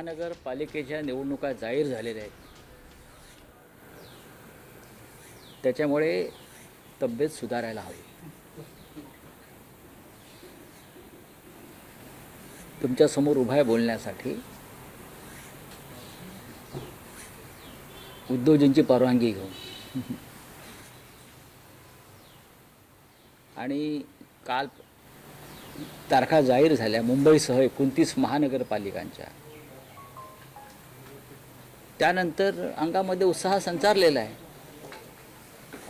महानगरपालिकेच्या निवडणुका जाहीर झालेल्या आहेत. त्याच्यामुळे तब्येत सुधारायला हवी. तुमच्यासमोर उभा आहे बोलण्यासाठी. उद्धवजींची परवानगी घेऊन आणि काल तारखा जाहीर झाल्या मुंबईसह 29 महानगरपालिकांच्या. त्यानंतर अंगामध्ये उत्साह संचारलेला आहे.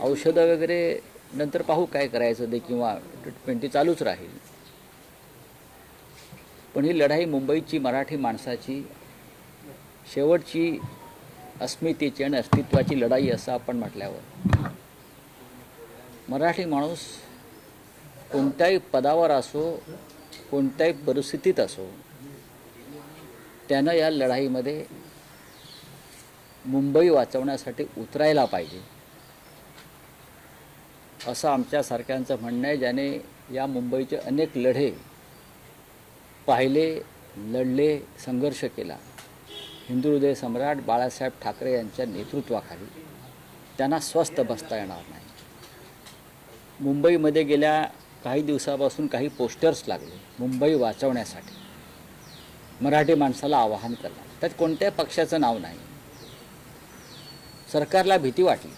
औषधं वगैरे नंतर पाहू काय करायचं ते, किंवा ट्रीटमेंट चालूच राहील. पण ही लढाई मुंबईची मराठी माणसाची शेवटची अस्मितेची आणि अस्तित्वाची लढाई असं आपण म्हटल्यावर मराठी माणूस कोणत्याही पदावर असो, कोणत्याही परिस्थितीत असो, त्यानं या लढाईमध्ये मुंबई वाचवण्यासाठी उतरायला पाहिजे असं आमच्यासारख्यांचं म्हणणं आहे, ज्याने या मुंबईचे अनेक लढे पाहिले, लढले, संघर्ष केला. हिंदुहृदय सम्राट बाळासाहेब ठाकरे यांच्या नेतृत्वाखाली त्यांना स्वस्थ बसता येणार नाही. मुंबईमध्ये गेल्या काही दिवसापासून काही पोस्टर्स लागले मुंबई वाचवण्यासाठी, मराठी माणसाला आवाहन करणार. त्यात कोणत्याही पक्षाचं नाव नाही. सरकारला भीती वाटली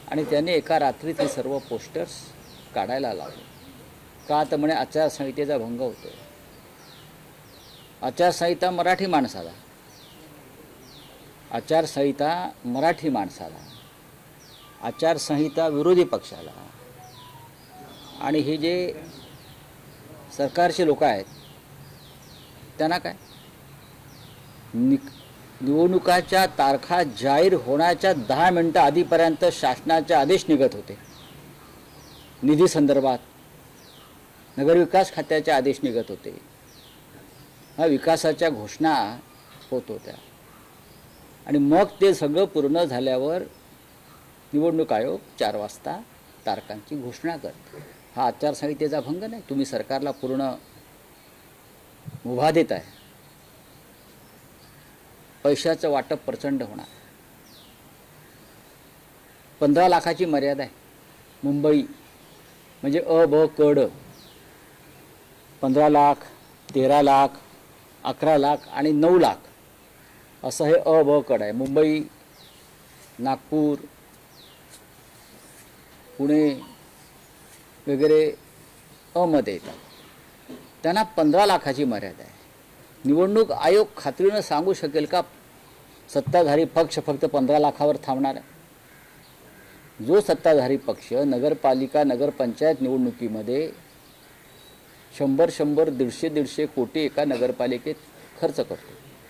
आणि त्याने एका रात्रीत हे सर्व पोस्टर्स काढायला लावले. का तर म्हणे आचारसंहितेचा भंग होतो. आचारसंहिता मराठी माणसाला, आचारसंहिता मराठी माणसाला, आचारसंहिता विरोधी पक्षाला. आणि हे जे सरकारचे लोक आहेत त्यांना काय, निवडणुकाच्या तारखा जाहीर होण्याच्या 10 मिनिटं आधीपर्यंत शासनाचे आदेश निघत होते. निधी संदर्भात नगरविकास खात्याचे आदेश निघत होते. विकासाच्या घोषणा होत होत्या. आणि मग ते सगळं पूर्ण झाल्यावर निवडणूक आयोग 4 वाजता तारखांची घोषणा करते. हा आचारसंहितेचा भंग नाही. तुम्ही सरकारला पूर्ण मुभा देत आहे. पैशाचं वाटप प्रचंड होणार. 15 लाखाची मर्यादा आहे. मुंबई म्हणजे अ ब क ड 15 लाख, 13 लाख, 11 लाख आणि 9 लाख असं हे अ ब कड आहे. मुंबई, नागपूर, पुणे वगैरे अमध्ये येतात. त्यांना 15 लाखाची मर्यादा आहे. निवडणूक आयोग खात्रीनं सांगू शकेल का सत्ताधारी पक्ष फक्त 15 लाखावर थांबणार आहे? जो सत्ताधारी पक्ष नगरपालिका, नगरपंचायत निवडणुकीमध्ये 100-100, 150-150 कोटी एका नगरपालिकेत खर्च करतो,